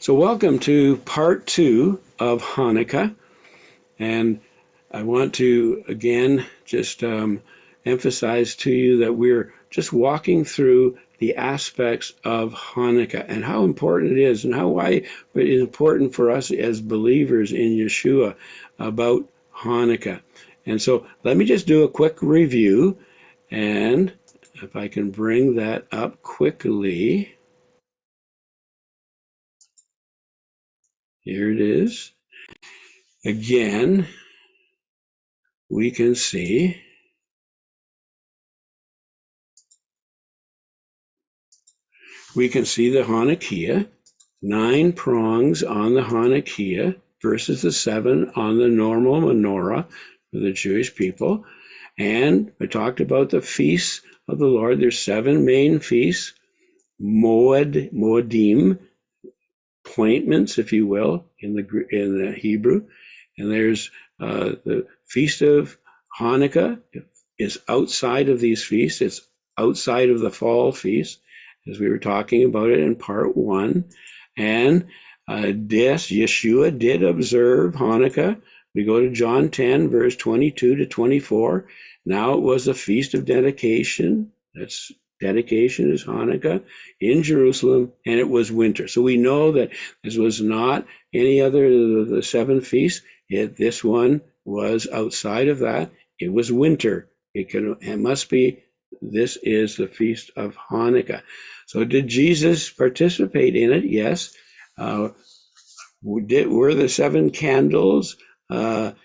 So welcome to part two of Hanukkah. And I want to again just emphasize to you that we're just walking through the aspects of Hanukkah and how important it is and why it is important for us as believers in Yeshua about Hanukkah. And so let me just do a quick review, and if I can bring that up quickly, here it is. Again, we can see the Hanukkah, 9 prongs on the Hanukkah versus the 7 on the normal menorah for the Jewish people. And I talked about the feasts of the Lord. There's 7 main feasts, Moedim, appointments, if you will, in the Hebrew. And there's the Feast of Hanukkah is outside of these feasts. It's outside of the fall feast, as we were talking about it in part one. And Yeshua did observe Hanukkah. We go to John 10, verse 22 to 24. Now it was a feast of dedication. That's dedication is Hanukkah in Jerusalem, and it was winter. So we know that this was not any other of the 7 feasts. This one was outside of that. It was winter. It must be. This is the feast of Hanukkah. So did Jesus participate in it? Yes. Were the 7 candles? The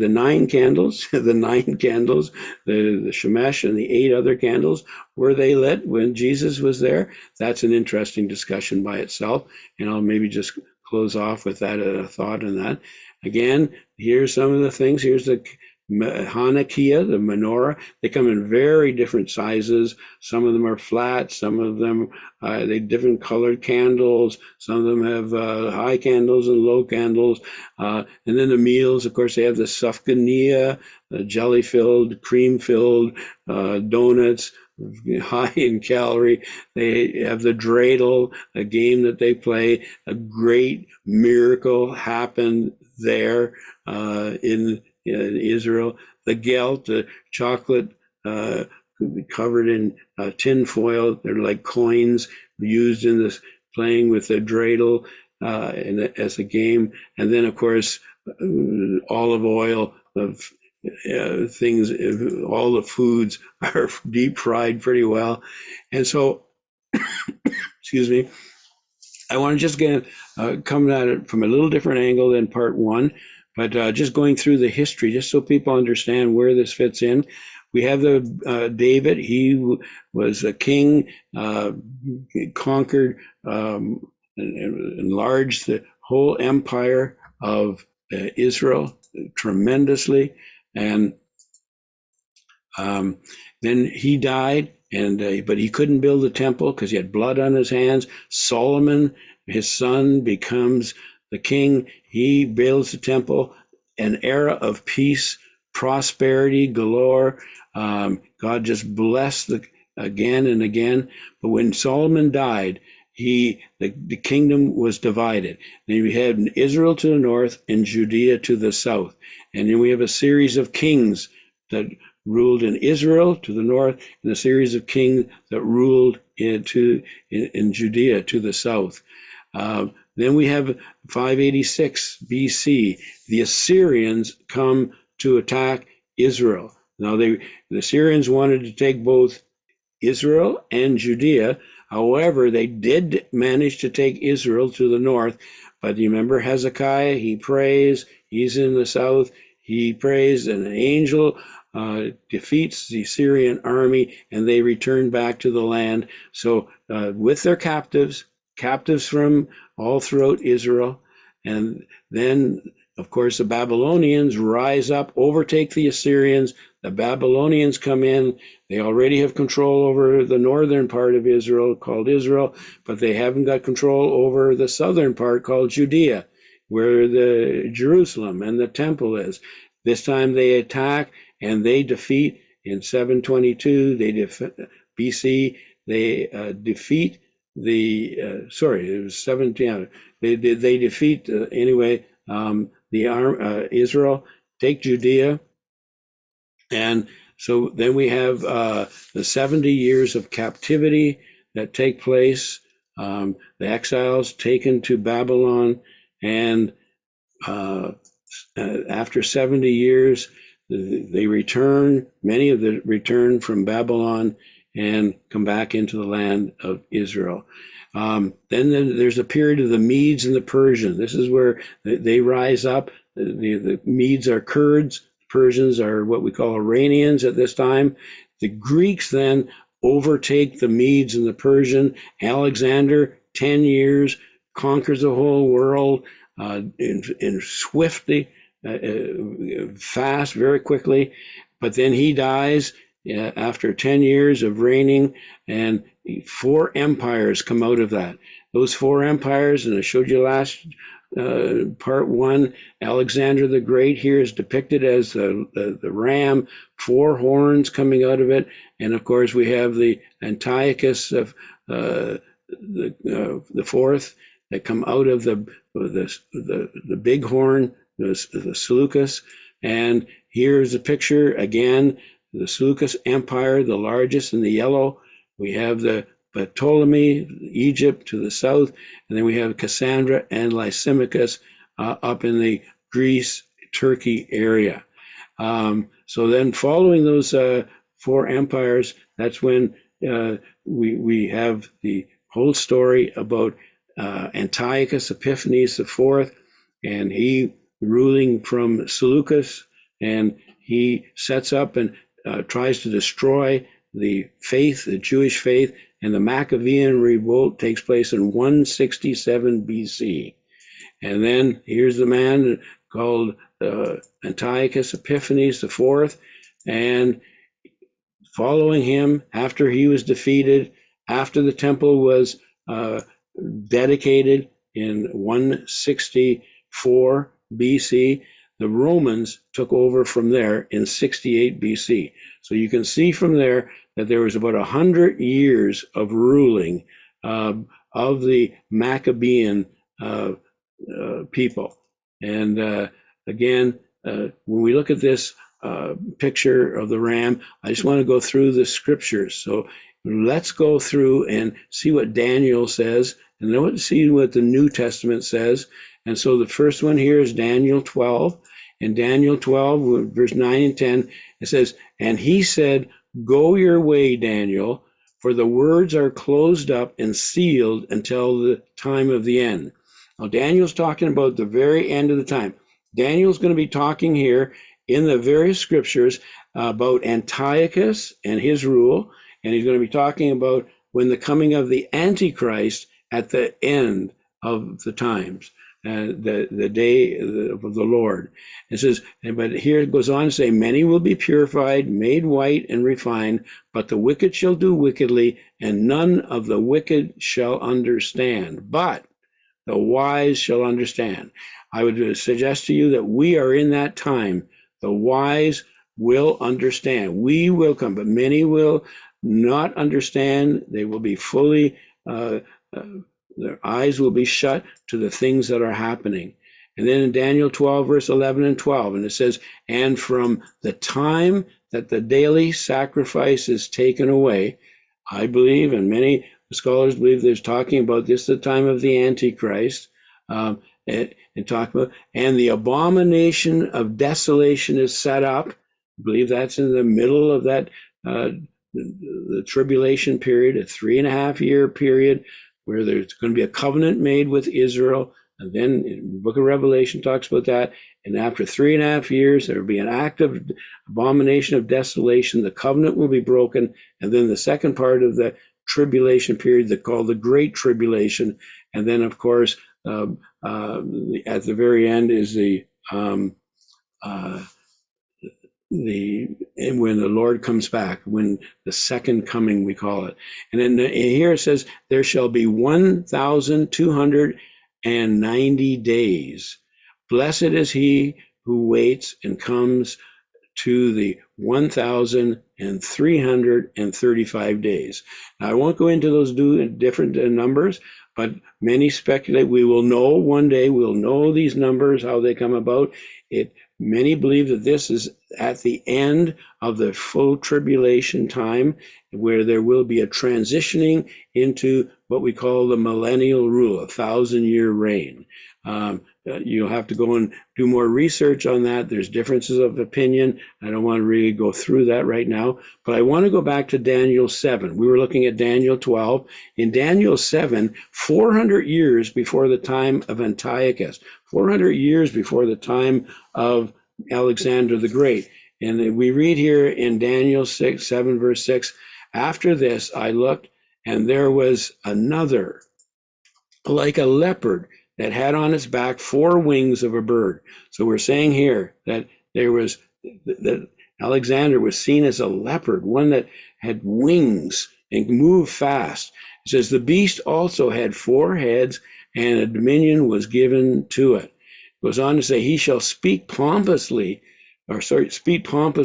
9 candles, the 9 candles, the Shemesh and the 8 other candles, were they lit when Jesus was there? That's an interesting discussion by itself, and I'll maybe just close off with that thought on that. Again, here's some of the things. Here's the Hanukkah, the menorah. They come in very different sizes. Some of them are flat. Some of them they different colored candles. Some of them have high candles and low candles. And then the meals, of course, they have the sufganiyah, the jelly-filled, cream-filled donuts, high in calorie. They have the dreidel, a game that they play. A great miracle happened there in Israel. The gelt, the chocolate covered in tin foil. They're like coins used in this playing with the dreidel as a game. And then, of course, olive oil of things. All the foods are deep fried pretty well. And so, excuse me, I want to just come at it from a little different angle than part one, but just going through the history, just so people understand where this fits in. We have the David. He was a king, conquered, enlarged the whole empire of Israel tremendously, and then he died, and but he couldn't build the temple because he had blood on his hands. Solomon, his son, becomes the king. He builds the temple, an era of peace, prosperity galore. God just blessed again and again. But when Solomon died, the kingdom was divided. Then we had Israel to the north and Judea to the south. And then we have a series of kings that ruled in Israel to the north, and a series of kings that ruled in Judea to the south. Then we have 586 BC. The Assyrians come to attack Israel. Now, the Assyrians wanted to take both Israel and Judea. However, they did manage to take Israel to the north. But you remember Hezekiah? He prays. He's in the south. He prays, and an angel defeats the Syrian army, and they return back to the land. So with their captives from all throughout Israel, and then, of course, the Babylonians rise up, overtake the Assyrians. The Babylonians come in. They already have control over the northern part of Israel, called Israel, but they haven't got control over the southern part, called Judea, where the Jerusalem and the temple is. This time they attack and they defeat in 722 BC. They defeat sorry, it was 17. They defeat anyway Israel, take Judea, and so then we have the 70 years of captivity that take place. The exiles taken to Babylon, and after 70 years, they return. Many of them return from Babylon and come back into the land of Israel. Then there's a period of the Medes and the Persians. This is where they rise up. The Medes are Kurds. Persians are what we call Iranians at this time. The Greeks then overtake the Medes and the Persian. Alexander, 10 years, conquers the whole world in swiftly, fast, very quickly. But then he dies after 10 years of reigning, and 4 empires come out of that. Those 4 empires, and I showed you last part 1, Alexander the Great here is depicted as the ram, 4 horns coming out of it, and of course we have the Antiochus of the 4th that come out of the big horn, the Seleucus. And here's a picture again, the Seleucus Empire, the largest in the yellow. We have the Ptolemy, Egypt to the south, and then we have Cassandra and Lysimachus up in the Greece, Turkey area. So then following those 4 empires, that's when we have the whole story about Antiochus Epiphanes IV, and he ruling from Seleucus, and he sets up and tries to destroy the faith, the Jewish faith, and the Maccabean revolt takes place in 167 BC. And then here's the man called Antiochus Epiphanes IV, and following him, after he was defeated, after the temple was dedicated in 164 BC, the Romans took over from there in 68 BC. So you can see from there that there was about 100 years of ruling of the Maccabean people. And again, when we look at this picture of the ram, I just want to go through the scriptures. So let's go through and see what Daniel says, and then let's see what the New Testament says. And so the first one here is Daniel 12. In Daniel 12, verse 9 and 10, it says, "And he said, Go your way, Daniel, for the words are closed up and sealed until the time of the end." Now, Daniel's talking about the very end of the time. Daniel's going to be talking here in the various scriptures about Antiochus and his rule, and he's going to be talking about when the coming of the Antichrist at the end of the times, the day of the Lord. It says, but here it goes on to say, "Many will be purified, made white and refined, but the wicked shall do wickedly, and none of the wicked shall understand. But the wise shall understand." I would suggest to you that we are in that time. The wise will understand. We will come, but many will not understand. They will be fully, their eyes will be shut to the things that are happening. And then in Daniel 12, verse 11 and 12, and it says, "And from the time that the daily sacrifice is taken away," I believe, and many scholars believe there's talking about this, the time of the Antichrist, and talk about, "and the abomination of desolation is set up." I believe that's in the middle of that, the tribulation period, a 3.5-year period where there's going to be a covenant made with Israel. And then the book of Revelation talks about that. And after 3.5 years, there will be an act of abomination of desolation. The covenant will be broken. And then the second part of the tribulation period, they call the Great Tribulation. And then, of course, at the very end is when the Lord comes back, when the second coming, we call it. And then here it says, "There shall be 1,290 days. Blessed is he who waits and comes to the 1,335 days. Now, I won't go into those different numbers, but many speculate we will know one day, we'll know these numbers, how they come about. Many believe that this is at the end of the full tribulation time, where there will be a transitioning into what we call the millennial rule, a 1,000-year reign. You'll have to go and do more research on that. There's differences of opinion. I don't want to really go through that right now, but I want to go back to Daniel 7. We were looking at Daniel 12. In Daniel 7, 400 years before the time of Antiochus, 400 years before the time of Alexander the Great. And we read here in Daniel 7, verse 6, after this I looked, and there was another, like a leopard, that had on its back 4 wings of a bird. So we're saying here that that Alexander was seen as a leopard, one that had wings and moved fast. It says the beast also had 4 heads, and a dominion was given to it. It goes on to say, he shall speak pompous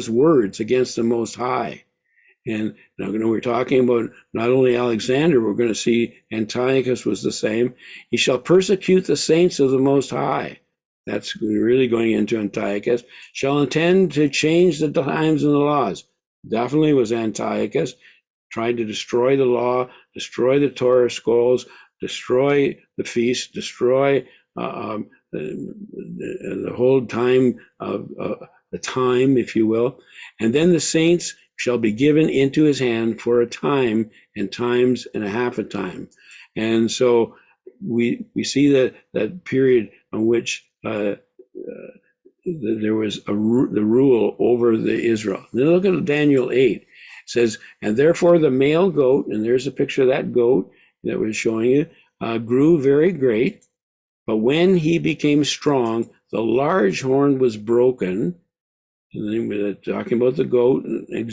words against the Most High. And now, we're talking about not only Alexander, we're going to see Antiochus was the same. He shall persecute the saints of the Most High. That's really going into Antiochus. Shall intend to change the times and the laws. Definitely was Antiochus. Tried to destroy the law, destroy the Torah scrolls, destroy the feast, destroy the whole time of the time, if you will. And then the saints shall be given into his hand for a time and times and a half a time. And so we see that period in which there was the rule over the Israel. Then look at Daniel 8. It says, and therefore the male goat, and there's a picture of that goat that we're showing you, grew very great. But when he became strong, the large horn was broken. And then we're talking about the goat,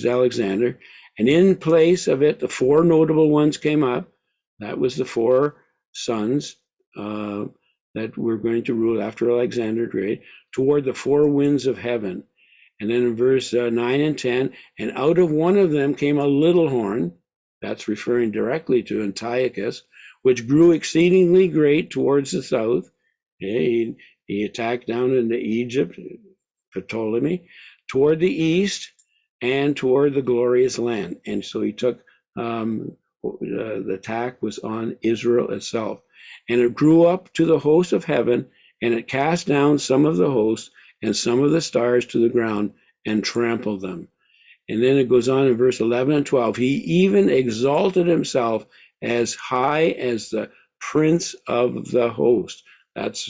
Alexander. And in place of it, the 4 notable ones came up. That was the 4 sons that were going to rule after Alexander Great, toward the 4 winds of heaven. And then in verse 9 and 10, and out of one of them came a little horn. That's referring directly to Antiochus, which grew exceedingly great towards the south. He attacked down into Egypt, Ptolemy, toward the east and toward the glorious land. And so he took, the attack was on Israel itself. And it grew up to the host of heaven, and it cast down some of the hosts and some of the stars to the ground and trampled them. And then it goes on in verse 11 and 12. He even exalted himself as high as the prince of the host. That's,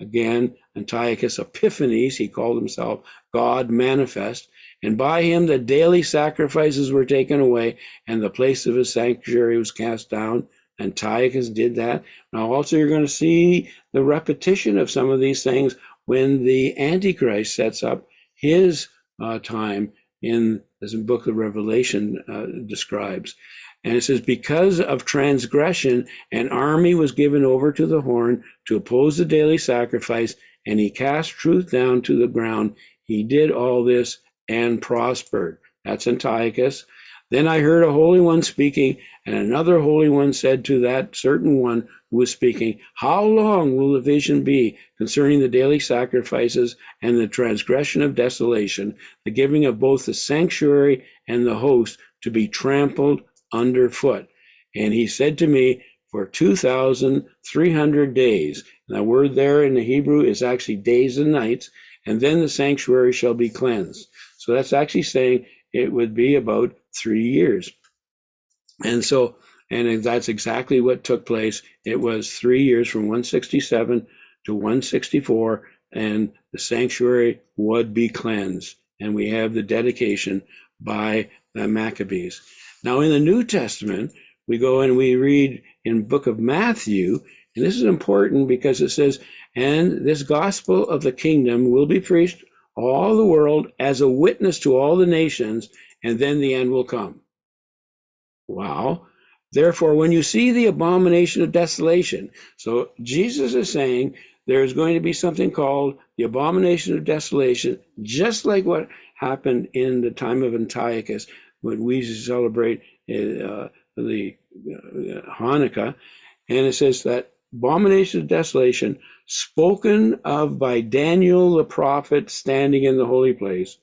again, Antiochus Epiphanes. He called himself God manifest. And by him the daily sacrifices were taken away, and the place of his sanctuary was cast down. Antiochus did that. Now also you're going to see the repetition of some of these things when the Antichrist sets up his time, in as the book of Revelation describes. And it says, because of transgression, an army was given over to the horn to oppose the daily sacrifice, and he cast truth down to the ground. He did all this and prospered. That's Antiochus. Then I heard a holy one speaking, and another holy one said to that certain one who was speaking, how long will the vision be concerning the daily sacrifices and the transgression of desolation, the giving of both the sanctuary and the host to be trampled underfoot? And he said to me, for 2,300 days. And the word there in the Hebrew is actually days and nights. And then the sanctuary shall be cleansed. So that's actually saying it would be about 3 years. And so, and that's exactly what took place. It was 3 years, from 167 to 164, and the sanctuary would be cleansed. And we have the dedication by the Maccabees. Now in the New Testament, we go and we read in book of Matthew, and this is important because it says, and this gospel of the kingdom will be preached all the world as a witness to all the nations, and then the end will come. Wow. Therefore, when you see the abomination of desolation, so Jesus is saying there is going to be something called the abomination of desolation, just like what happened in the time of Antiochus when we celebrate the Hanukkah. And it says that abomination of desolation spoken of by Daniel the prophet standing in the holy place.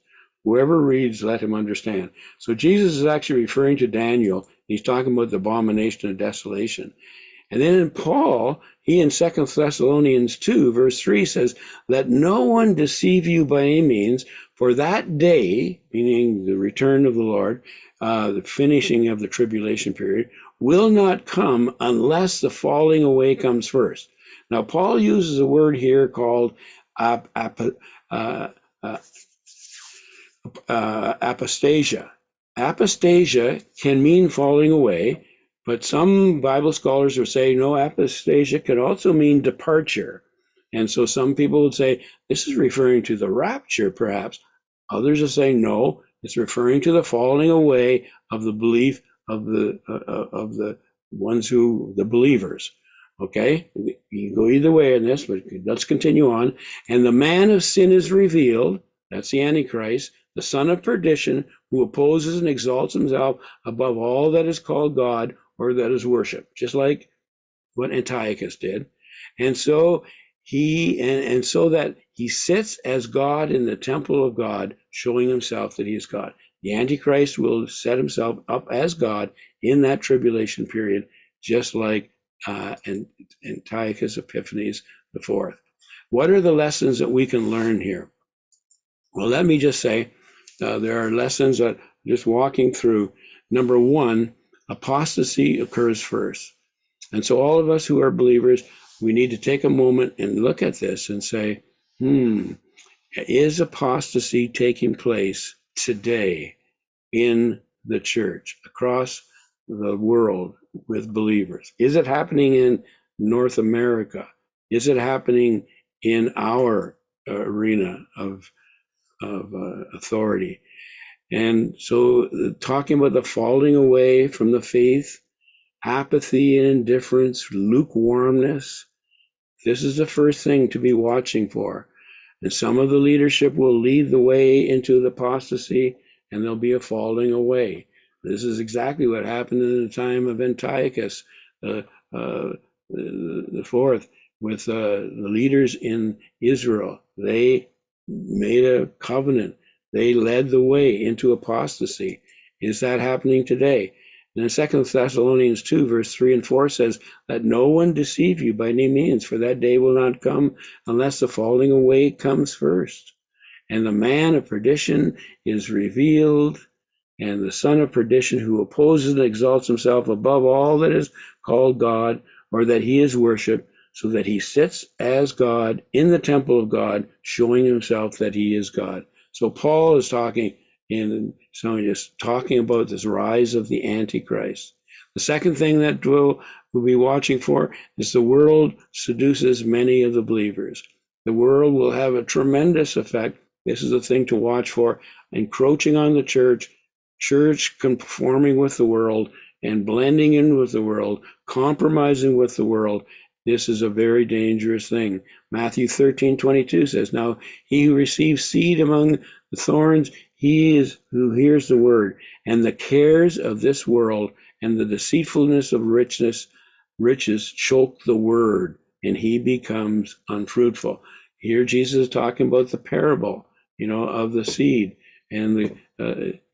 Whoever reads, let him understand. So Jesus is actually referring to Daniel. He's talking about the abomination of desolation. And then in Paul, he in 2 Thessalonians 2, verse 3 says, let no one deceive you by any means, for that day, meaning the return of the Lord, the finishing of the tribulation period, will not come unless the falling away comes first. Now, Paul uses a word here called apostasia. Apostasia can mean falling away, but some Bible scholars are saying no, apostasia can also mean departure. And so some people would say this is referring to the rapture, perhaps. Others are saying no, it's referring to the falling away of the belief of the ones who, the believers. Okay, you can go either way in this, but let's continue on. And the man of sin is revealed. That's the Antichrist, the son of perdition, who opposes and exalts himself above all that is called God or that is worshiped, just like what Antiochus did. And so so that he sits as God in the temple of God, showing himself that he is God. The Antichrist will set himself up as God in that tribulation period, just like Antiochus Epiphanes IV. What are the lessons that we can learn here? Well, let me just say there are lessons that just walking through. Number one, apostasy occurs first. And so all of us who are believers, we need to take a moment and look at this and say, is apostasy taking place today in the church, across the world with believers? Is it happening in North America? Is it happening in our arena of authority? And so talking about the falling away from the faith, apathy and indifference, lukewarmness, this is the first thing to be watching for. And some of the leadership will lead the way into the apostasy, and there'll be a falling away. This is exactly what happened in the time of Antiochus the fourth, with the leaders in Israel. They made a covenant. They led the way into apostasy. Is that happening today? And in 2 Thessalonians 2, verse 3 and 4 says, let no one deceive you by any means, for that day will not come unless the falling away comes first. And the man of perdition is revealed, and the son of perdition, who opposes and exalts himself above all that is called God, or that he is worshipped, so that he sits as God in the temple of God, showing himself that he is God. So Paul is talking about this rise of the Antichrist. The second thing that we'll be watching for is the world seduces many of the believers. The world will have a tremendous effect. This is a thing to watch for, encroaching on the church conforming with the world and blending in with the world, compromising with the world. This is a very dangerous thing. Matthew 13:22 says, now he who receives seed among the thorns, he is who hears the word, and the cares of this world and the deceitfulness of riches choke the word, and he becomes unfruitful. Here Jesus is talking about the parable, of the seed, and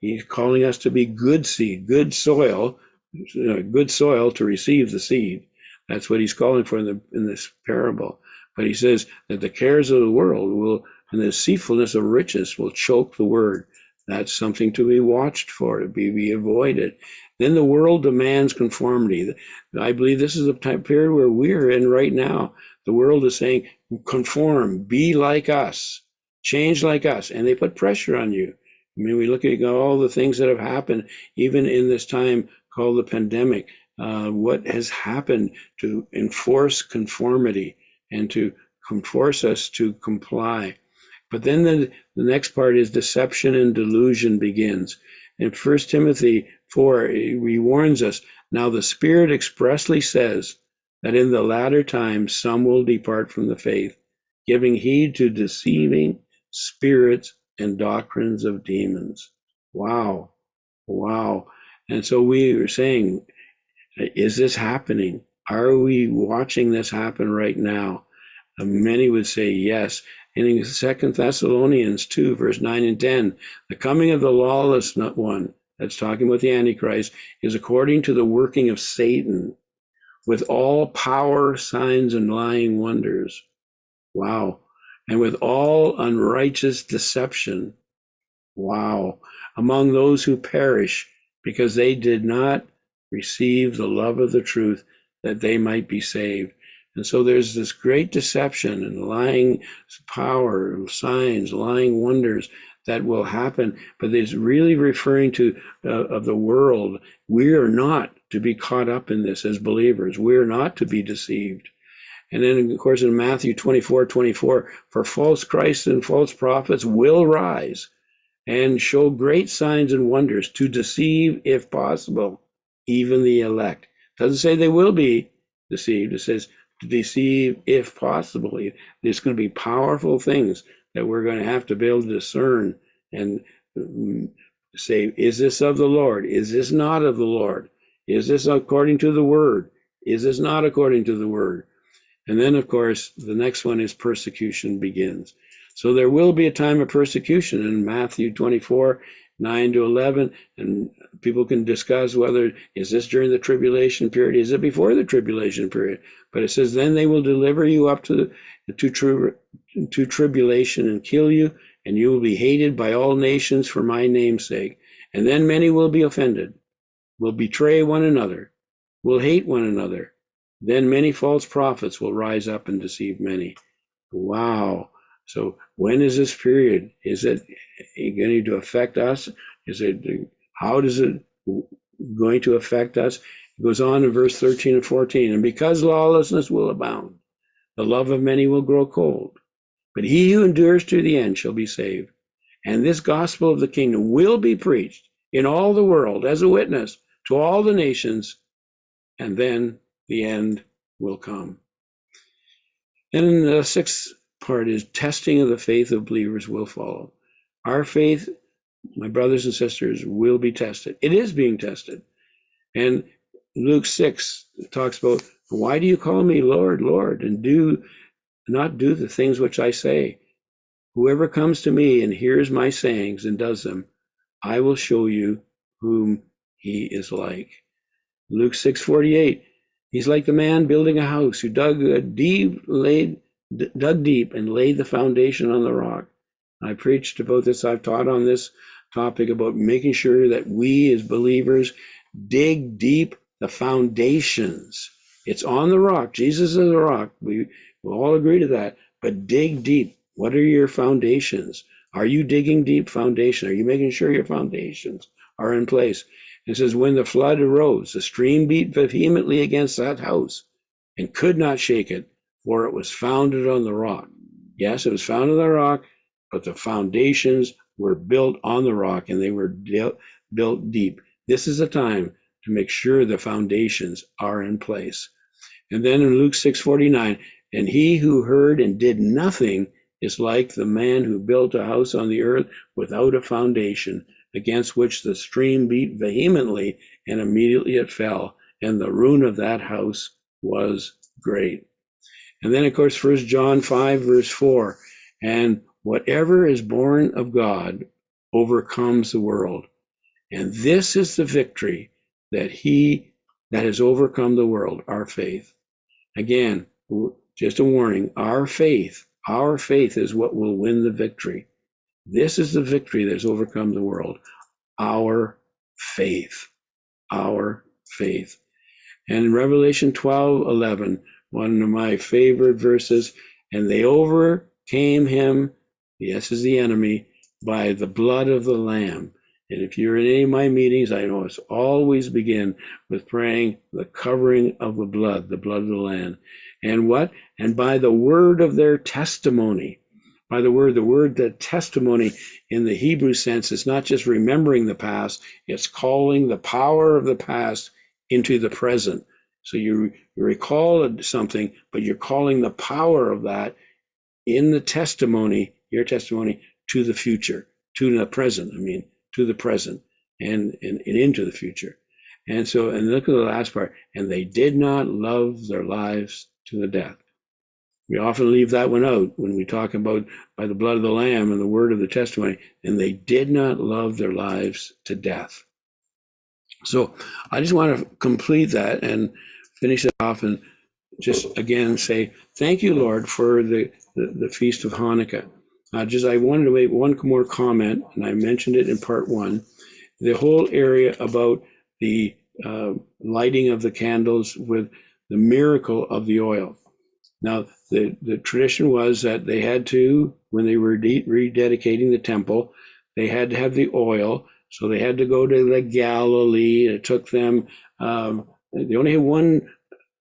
he's calling us to be good seed, good soil to receive the seed. That's what he's calling for in this parable. But he says that the cares of the world and the deceitfulness of riches will choke the word. That's something to be watched for, to be avoided. Then the world demands conformity. I believe this is a time period where we're in right now. The world is saying, conform, be like us, change like us. And they put pressure on you. I mean, we look at all the things that have happened, even in this time called the pandemic. What has happened to enforce conformity and to force us to comply. But then the next part is deception and delusion begins. In 1 Timothy 4, he warns us, now the Spirit expressly says that in the latter times some will depart from the faith, giving heed to deceiving spirits and doctrines of demons. Wow. Wow. And so we were saying, is this happening? Are we watching this happen right now? Many would say yes. And in 2 Thessalonians 2, verse 9 and 10, the coming of the lawless one, that's talking about the Antichrist, is according to the working of Satan with all power, signs, and lying wonders. Wow. And with all unrighteous deception. Wow. Among those who perish because they did not receive the love of the truth that they might be saved. And so there's this great deception and lying power, signs, lying wonders that will happen. But it's really referring to of the world. We are not to be caught up in this as believers. We are not to be deceived. And then, of course, in Matthew 24:24, for false Christs and false prophets will rise and show great signs and wonders to deceive, if possible, even the elect. It doesn't say they will be deceived. It says to deceive, if possible. There's going to be powerful things that we're going to have to be able to discern and say, is this of the Lord? Is this not of the Lord? Is this according to the word? Is this not according to the word? And then, of course, the next one is persecution begins. So there will be a time of persecution in Matthew 24, 9 to 11, and people can discuss whether, is this during the tribulation period? Is it before the tribulation period? But it says, then they will deliver you up to tribulation and kill you, and you will be hated by all nations for my name's sake. And then many will be offended, will betray one another, will hate one another. Then many false prophets will rise up and deceive many. Wow. So when is this period? Is it going to affect us? How is it going to affect us? It goes on in verse 13 and 14. And because lawlessness will abound, the love of many will grow cold. But he who endures to the end shall be saved. And this gospel of the kingdom will be preached in all the world as a witness to all the nations, and then the end will come. And the sixth part is testing of the faith of believers will follow. Our faith, my brothers and sisters, will be tested. It is being tested. And Luke 6 talks about, why do you call me Lord, Lord, and do not do the things which I say? Whoever comes to me and hears my sayings and does them, I will show you whom he is like. Luke 6:48, he's like the man building a house who dug deep and laid the foundation on the rock. I preached about this. I've taught on this topic about making sure that we as believers dig deep the foundations. It's on the rock. Jesus is the rock. We all agree to that. But dig deep. What are your foundations? Are you digging deep foundation? Are you making sure your foundations are in place? It says, when the flood arose, the stream beat vehemently against that house and could not shake it, for it was founded on the rock. Yes, it was founded on the rock, but the foundations were built on the rock and they were built deep. This is a time to make sure the foundations are in place. And then in Luke 6:49, and he who heard and did nothing is like the man who built a house on the earth without a foundation, against which the stream beat vehemently, and immediately it fell, and the ruin of that house was great. And then, of course, 1 John 5, verse 4, and whatever is born of God overcomes the world. And this is the victory that has overcome the world, our faith. Again, just a warning, our faith is what will win the victory. This is the victory that has overcome the world. Our faith. Our faith. And in Revelation 12:11, one of my favorite verses, and they overcame him, yes, is the enemy, by the blood of the Lamb. And if you're in any of my meetings, I know it's always begin with praying the covering of the blood of the Lamb. And what? And by the word of their testimony. By the word, the testimony in the Hebrew sense is not just remembering the past, it's calling the power of the past into the present. So you recall something, but you're calling the power of that in the testimony, your testimony, to the future, to the present, to the present and into the future. And so, and look at the last part, and they did not love their lives to the death. We often leave that one out when we talk about by the blood of the Lamb and the word of the testimony, and they did not love their lives to death. So I just want to complete that and finish it off and just again say, thank you, Lord, for the Feast of Hanukkah. I wanted to make one more comment, and I mentioned it in part one. The whole area about the lighting of the candles with the miracle of the oil. Now, the tradition was that they had to, when they were rededicating the temple, they had to have the oil. So they had to go to the Galilee. It took them, they only had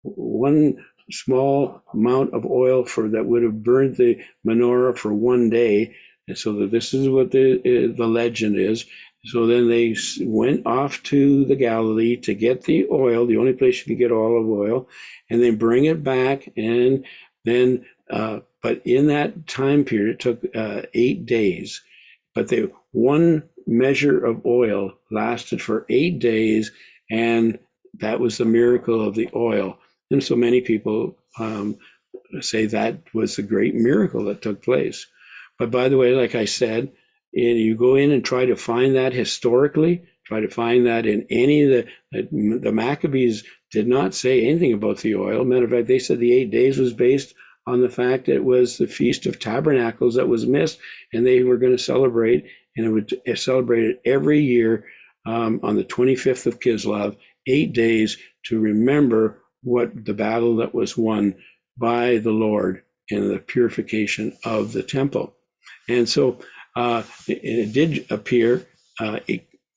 one small amount of oil for that would have burned the menorah for one day. And so that this is what the legend is. So then they went off to the Galilee to get the oil, the only place you could get olive oil, and then bring it back. And then, but in that time period, it took 8 days. But the one measure of oil lasted for 8 days, and that was the miracle of the oil. And so many people say that was the great miracle that took place. But by the way, like I said, you go in and try to find that historically, try to find that in any of the Maccabees did not say anything about the oil. Matter of fact, they said the 8 days was based on the fact that it was the Feast of Tabernacles that was missed, and they were going to celebrate, and it would celebrate it every year on the 25th of Kislev, 8 days to remember what the battle that was won by the Lord in the purification of the temple. And so it did appear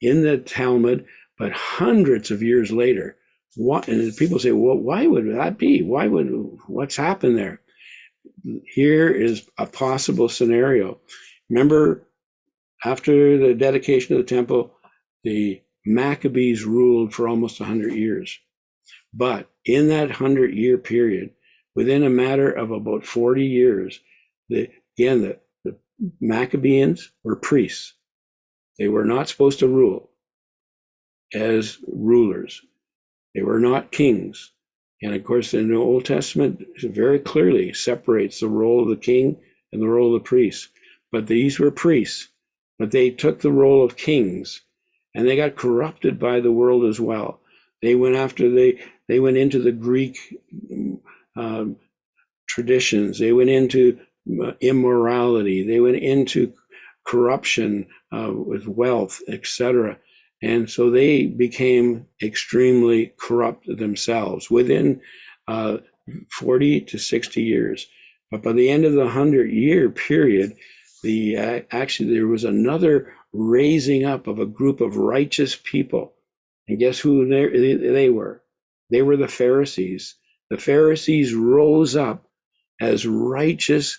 in the Talmud, but hundreds of years later. And people say, well, why would that be? What's happened there? Here is a possible scenario. Remember, after the dedication of the temple, the Maccabees ruled for almost 100 years. But in that 100-year period, within a matter of about 40 years, the Maccabees were priests. They were not supposed to rule as rulers. They were not kings. And of course, in the Old Testament, it very clearly separates the role of the king and the role of the priest. But these were priests, but they took the role of kings, and they got corrupted by the world as well. They went into the Greek traditions. They went into immorality. They went into corruption with wealth, etc. And so they became extremely corrupt themselves within 40 to 60 years. But by the end of the 100-year period, actually there was another raising up of a group of righteous people. And guess who they were? They were the Pharisees. The Pharisees rose up as righteous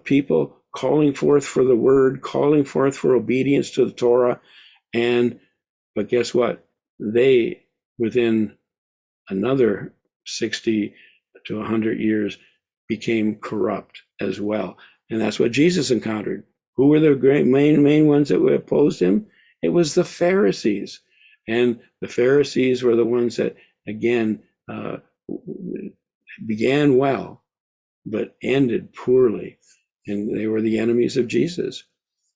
people, calling forth for the word, calling forth for obedience to the Torah. But guess what? They, within another 60 to 100 years, became corrupt as well. And that's what Jesus encountered. Who were the great main ones that opposed him? It was the Pharisees. And the Pharisees were the ones that, again, began well, but ended poorly. And they were the enemies of Jesus.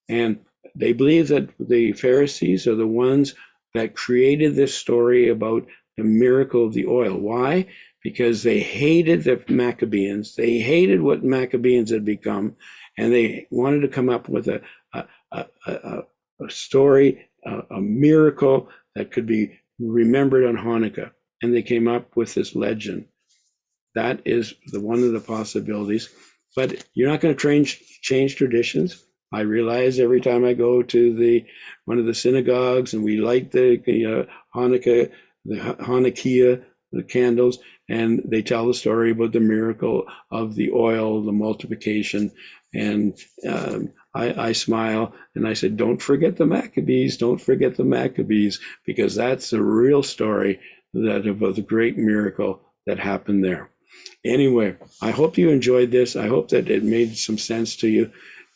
And they believe that the Pharisees are the ones that created this story about the miracle of the oil. Why? Because they hated the Maccabees. They hated what Maccabees had become, and they wanted to come up with a story, a miracle that could be remembered on Hanukkah. And they came up with this legend. That is one of the possibilities. But you're not going to change traditions. I realize every time I go to one of the synagogues and we light the Hanukkah, the Hanukkah, the candles, and they tell the story about the miracle of the oil, the multiplication, and I smile and I said, don't forget the Maccabees, don't forget the Maccabees, because that's the real story about the great miracle that happened there. Anyway, I hope you enjoyed this. I hope that it made some sense to you.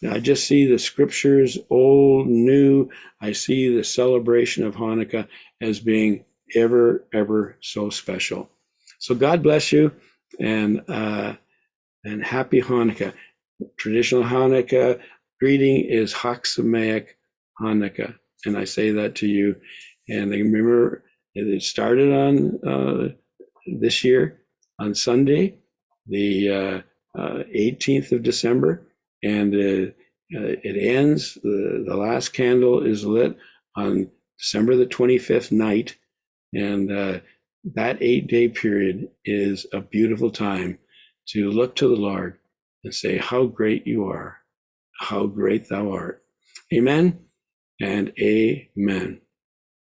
I just see the scriptures, old, new. I see the celebration of Hanukkah as being ever, ever so special. So God bless you, and happy Hanukkah. Traditional Hanukkah greeting is Chag Sameach Hanukkah, and I say that to you. And remember, it started on this year on Sunday, the 18th of December, and it ends. The last candle is lit on December the 25th night, and that 8-day period is a beautiful time to look to the Lord and say, "How great you are! How great thou art!" Amen and amen.